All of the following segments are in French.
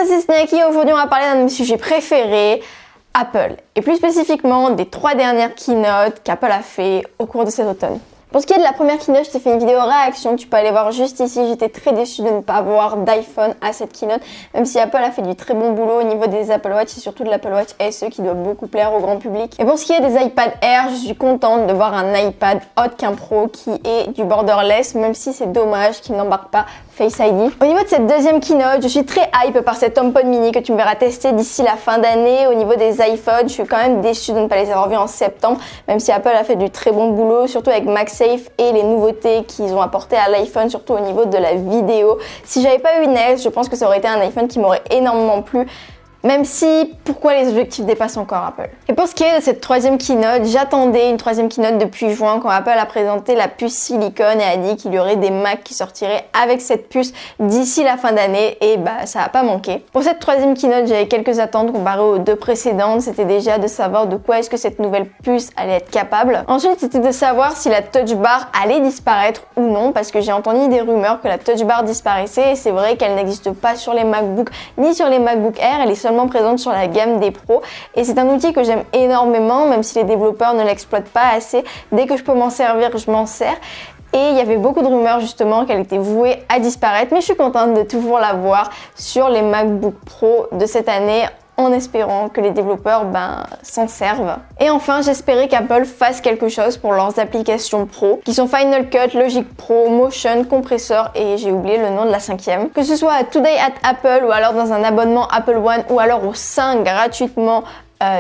à ces Snacky, aujourd'hui on va parler d'un de mes sujets préférés, Apple. Et plus spécifiquement des 3 dernières keynotes qu'Apple a fait au cours de cet automne. Pour ce qui est de la première keynote, je t'ai fait une vidéo réaction, tu peux aller voir juste ici. J'étais très déçue de ne pas avoir d'iPhone à cette keynote, même si Apple a fait du très bon boulot au niveau des Apple Watch et surtout de l'Apple Watch SE qui doit beaucoup plaire au grand public. Et pour ce qui est des iPad Air, je suis contente de voir un iPad haut qu'un Pro qui est du borderless, même si c'est dommage qu'il n'embarque pas Face ID. Au niveau de cette deuxième keynote, je suis très hype par cet HomePod mini que tu me verras tester d'ici la fin d'année. Au niveau des iPhones, je suis quand même déçue de ne pas les avoir vus en septembre, même si Apple a fait du très bon boulot, surtout avec MagSafe et les nouveautés qu'ils ont apportées à l'iPhone, surtout au niveau de la vidéo. Si j'avais pas eu une S, je pense que ça aurait été un iPhone qui m'aurait énormément plu. Même si, pourquoi les objectifs dépassent encore Apple. Et pour ce qui est de cette troisième keynote, j'attendais une troisième keynote depuis juin quand Apple a présenté la puce silicone et a dit qu'il y aurait des Mac qui sortiraient avec cette puce d'ici la fin d'année et bah ça a pas manqué. Pour cette troisième keynote, j'avais quelques attentes comparées aux 2 précédentes. C'était déjà de savoir de quoi est-ce que cette nouvelle puce allait être capable. Ensuite, c'était de savoir si la Touch Bar allait disparaître ou non, parce que j'ai entendu des rumeurs que la Touch Bar disparaissait et c'est vrai qu'elle n'existe pas sur les MacBook ni sur les MacBook Air. Elle est seulement présente sur la gamme des pros et c'est un outil que j'aime énormément, même si les développeurs ne l'exploitent pas assez. Dès que je peux m'en servir, je m'en sers. Et il y avait beaucoup de rumeurs justement qu'elle était vouée à disparaître, mais je suis contente de toujours la voir sur les MacBook Pro de cette année, en espérant que les développeurs s'en servent. Et enfin, j'espérais qu'Apple fasse quelque chose pour leurs applications pro, qui sont Final Cut, Logic Pro, Motion, Compressor et j'ai oublié le nom de la 5e. Que ce soit à Today at Apple ou alors dans un abonnement Apple One ou alors au sein gratuitement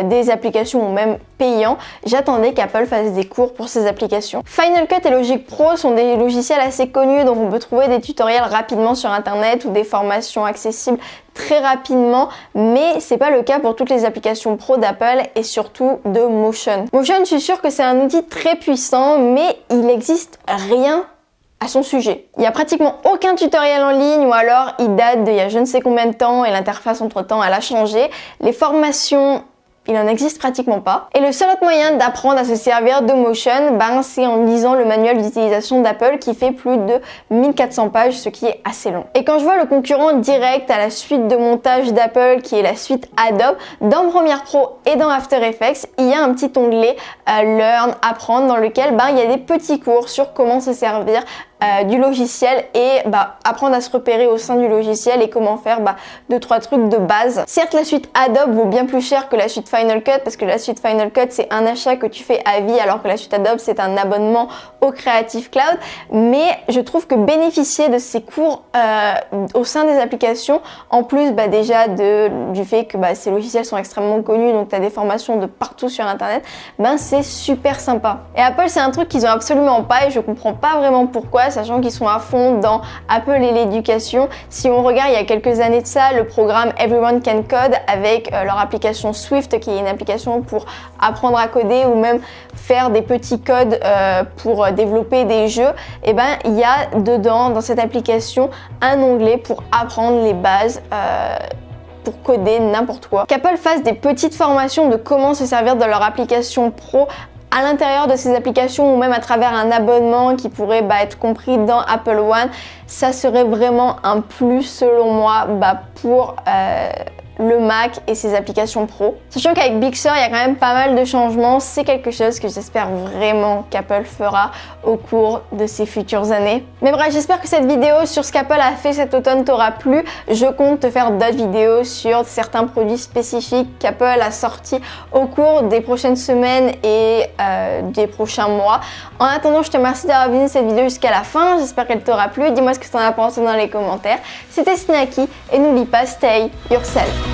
des applications ou même payants, j'attendais qu'Apple fasse des cours pour ces applications. Final Cut et Logic Pro sont des logiciels assez connus, donc on peut trouver des tutoriels rapidement sur internet ou des formations accessibles très rapidement, mais c'est pas le cas pour toutes les applications pro d'Apple et surtout de Motion. Motion, je suis sûre que c'est un outil très puissant, mais il n'existe rien à son sujet. Il y a pratiquement aucun tutoriel en ligne ou alors il date d'il y a je ne sais combien de temps et l'interface entre temps elle a changé. Les formations, il en existe pratiquement pas. Et le seul autre moyen d'apprendre à se servir de Motion, c'est en lisant le manuel d'utilisation d'Apple qui fait plus de 1400 pages, ce qui est assez long. Et quand je vois le concurrent direct à la suite de montage d'Apple, qui est la suite Adobe, dans Premiere Pro et dans After Effects, il y a un petit onglet Learn, apprendre, dans lequel il y a des petits cours sur comment se servir du logiciel et apprendre à se repérer au sein du logiciel et comment faire 2-3 trucs de base. Certes, la suite Adobe vaut bien plus cher que la suite Final Cut parce que la suite Final Cut c'est un achat que tu fais à vie alors que la suite Adobe c'est un abonnement au Creative Cloud, mais je trouve que bénéficier de ces cours au sein des applications, en plus déjà du fait que ces logiciels sont extrêmement connus, donc tu as des formations de partout sur internet, c'est super sympa. Et Apple c'est un truc qu'ils ont absolument pas et je comprends pas vraiment pourquoi, sachant qu'ils sont à fond dans Apple et l'éducation. Si on regarde il y a quelques années de ça, le programme Everyone Can Code avec leur application Swift qui est une application pour apprendre à coder ou même faire des petits codes pour développer des jeux, il y a dedans dans cette application un onglet pour apprendre les bases pour coder n'importe quoi. Qu'Apple fasse des petites formations de comment se servir de leur application pro à l'intérieur de ces applications ou même à travers un abonnement qui pourrait être compris dans Apple One, ça serait vraiment un plus selon moi pour le Mac et ses applications pro. Sachant qu'avec Big Sur, il y a quand même pas mal de changements, c'est quelque chose que j'espère vraiment qu'Apple fera au cours de ces futures années. Mais bref, j'espère que cette vidéo sur ce qu'Apple a fait cet automne t'aura plu. Je compte te faire d'autres vidéos sur certains produits spécifiques qu'Apple a sortis au cours des prochaines semaines et des prochains mois. En attendant, je te remercie d'avoir vu cette vidéo jusqu'à la fin. J'espère qu'elle t'aura plu. Dis-moi ce que tu en as pensé dans les commentaires. C'était Snacky et n'oublie pas, stay yourself.